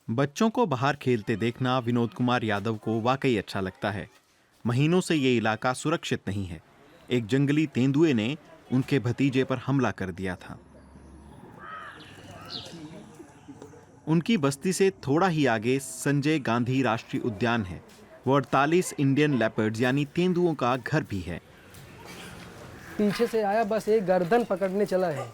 बच्चों को बाहर खेलते देखना विनोद कुमार यादव को वाकई अच्छा लगता है। महीनों से ये इलाका सुरक्षित नहीं है। एक जंगली तेंदुए ने उनके भतीजे पर हमला कर दिया था। उनकी बस्ती से थोड़ा ही आगे संजय गांधी राष्ट्रीय उद्यान है। वो 48 इंडियन लेपर्ड्स यानी तेंदुओं का घर भी है। पीछे से आया, बस एक गर्दन पकड़ने चला है।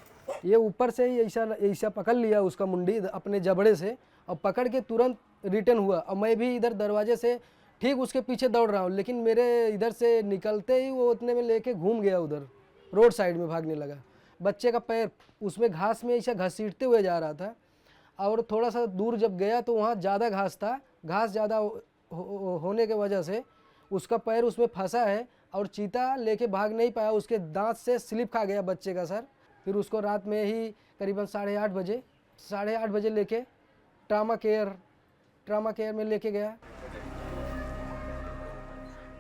ये ऊपर से ही ऐसा ऐसा पकड़ लिया उसका मुंडी अपने जबड़े से और पकड़ के तुरंत रिटर्न हुआ। और मैं भी इधर दरवाजे से ठीक उसके पीछे दौड़ रहा हूँ, लेकिन मेरे इधर से निकलते ही वो उतने में लेके घूम गया, उधर रोड साइड में भागने लगा। बच्चे का पैर उसमें घास में ऐसा घसीटते हुए जा रहा था और थोड़ा सा दूर जब गया तो वहाँ ज़्यादा घास था। घास ज़्यादा होने के वजह से उसका पैर उसमें फंसा है और चीता लेके भाग नहीं पाया। उसके दांत से स्लिप खा गया बच्चे का सर। फिर उसको रात में ही करीबन 8:30 बजे लेके ट्रामा केयर में लेके गया।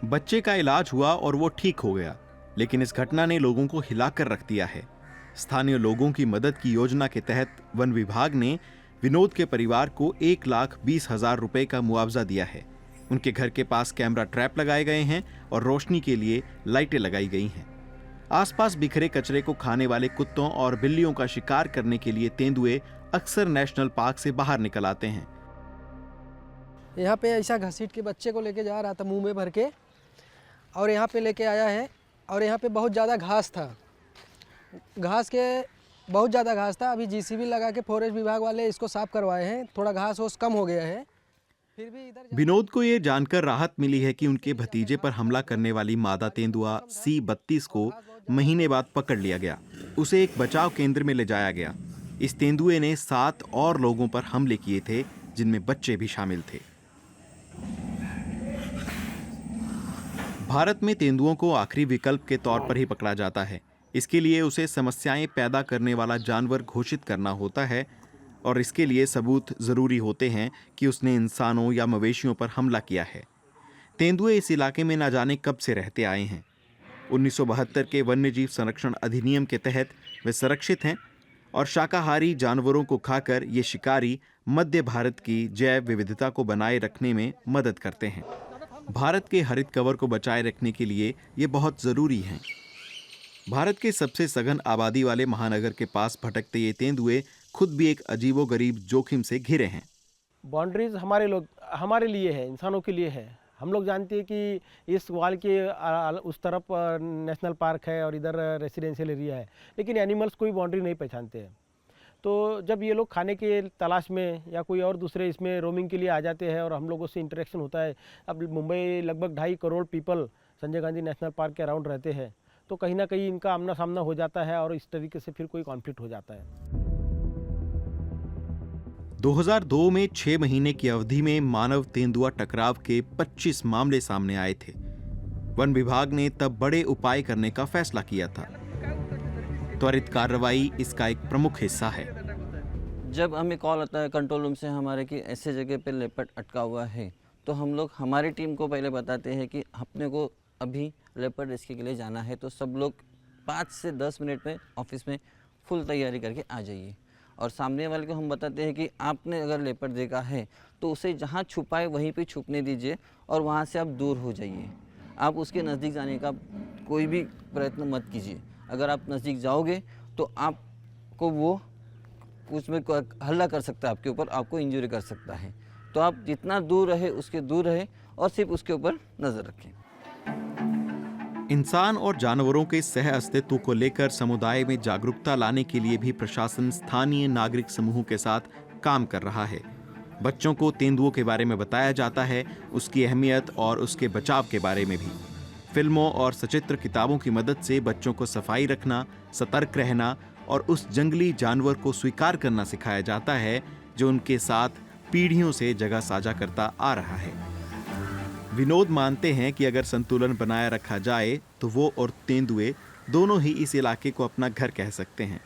बच्चे का इलाज हुआ और वो ठीक हो गया, लेकिन इस घटना ने लोगों को हिलाकर रख दिया है। स्थानीय लोगों की मदद की योजना के तहत वन विभाग ने विनोद के परिवार को 1,20,000 रुपए का मुआवजा दिया है। उनके घर के पास कैमरा ट्रैप लगाए गए हैं और रोशनी के लिए लाइटें लगाई गई हैं। आसपास बिखरे कचरे को खाने वाले कुत्तों और बिल्लियों का शिकार करने के लिए तेंदुए अक्सर नेशनल पार्क से बाहर निकल आते हैं। यहाँ पे ऐसा घसीट के बच्चे को लेके जा रहा था मुंह में भर के, और यहाँ पे लेके आया है। और यहाँ पे बहुत ज़्यादा घास था, बहुत ज़्यादा घास था। अभी जीसीबी लगा के फॉरेस्ट विभाग वाले इसको साफ करवाए हैं, थोड़ा घास ओस कम हो गया है। फिर भी इधर विनोद को ये जानकर राहत मिली है कि उनके भतीजे पर हमला करने वाली मादा तेंदुआ C32 को महीने बाद पकड़ लिया गया। उसे एक बचाव केंद्र में ले जाया गया। इस तेंदुए ने 7 और लोगों पर हमले किए थे, जिनमें बच्चे भी शामिल थे। भारत में तेंदुओं को आखिरी विकल्प के तौर पर ही पकड़ा जाता है। इसके लिए उसे समस्याएं पैदा करने वाला जानवर घोषित करना होता है और इसके लिए सबूत जरूरी होते हैं कि उसने इंसानों या मवेशियों पर हमला किया है। तेंदुए इस इलाके में न जाने कब से रहते आए हैं। 1972 के वन्यजीव संरक्षण अधिनियम के तहत वे संरक्षित हैं और शाकाहारी जानवरों को खाकर ये शिकारी मध्य भारत की जैव विविधता को बनाए रखने में मदद करते हैं। भारत के हरित कवर को बचाए रखने के लिए ये बहुत जरूरी हैं। भारत के सबसे सघन आबादी वाले महानगर के पास भटकते ये तेंदुए खुद भी एक अजीबोगरीब जोखिम से घिरे हैं। बाउंड्रीज हमारे लिए है, इंसानों के लिए है। हम लोग जानते हैं कि इस वाल के उस तरफ नेशनल पार्क है और इधर रेसिडेंशियल एरिया है, लेकिन एनिमल्स कोई बाउंड्री नहीं पहचानते हैं। तो जब ये लोग खाने के तलाश में या कोई और दूसरे इसमें रोमिंग के लिए आ जाते हैं और हम लोगों से इंटरेक्शन होता है। अब मुंबई लगभग 2.5 crore people Sanjay Gandhi national park के अराउंड रहते हैं, तो कहीं ना कहीं इनका आमना सामना हो जाता है और इस तरीके से फिर कोई कॉन्फ्लिक्ट हो जाता है। 2002 में 6 महीने की अवधि में मानव तेंदुआ टकराव के 25 मामले सामने आए थे। वन विभाग ने तब बड़े उपाय करने का फैसला किया था। त्वरित कार्रवाई इसका एक प्रमुख हिस्सा है। जब हमें कॉल आता है कंट्रोल रूम से हमारे कि ऐसे जगह पे लेपर्ड अटका हुआ है, तो हम लोग हमारी टीम को पहले बताते हैं कि अपने को अभी लेपर्ड रेस्क्यू के लिए जाना है। तो सब लोग 5 से 10 मिनट में ऑफिस में फुल तैयारी करके आ जाइए। और सामने वाले को हम बताते हैं कि आपने अगर लेपर्ड देखा है तो उसे जहाँ छुपाए वहीं पे छुपने दीजिए और वहाँ से आप दूर हो जाइए। आप उसके नज़दीक जाने का कोई भी प्रयत्न मत कीजिए। अगर आप नज़दीक जाओगे तो आपको वो उसमें हल्ला कर सकता है आपके ऊपर, आपको इंजरी कर सकता है। तो आप जितना दूर रहे उसके दूर रहे और सिर्फ उसके ऊपर नज़र रखें। इंसान और जानवरों के सह अस्तित्व को लेकर समुदाय में जागरूकता लाने के लिए भी प्रशासन स्थानीय नागरिक समूहों के साथ काम कर रहा है। बच्चों को तेंदुओं के बारे में बताया जाता है, उसकी अहमियत और उसके बचाव के बारे में भी। फिल्मों और सचित्र किताबों की मदद से बच्चों को सफाई रखना, सतर्क रहना और उस जंगली जानवर को स्वीकार करना सिखाया जाता है जो उनके साथ पीढ़ियों से जगह साझा करता आ रहा है। विनोद मानते हैं कि अगर संतुलन बनाए रखा जाए तो वो और तेंदुए दोनों ही इस इलाके को अपना घर कह सकते हैं।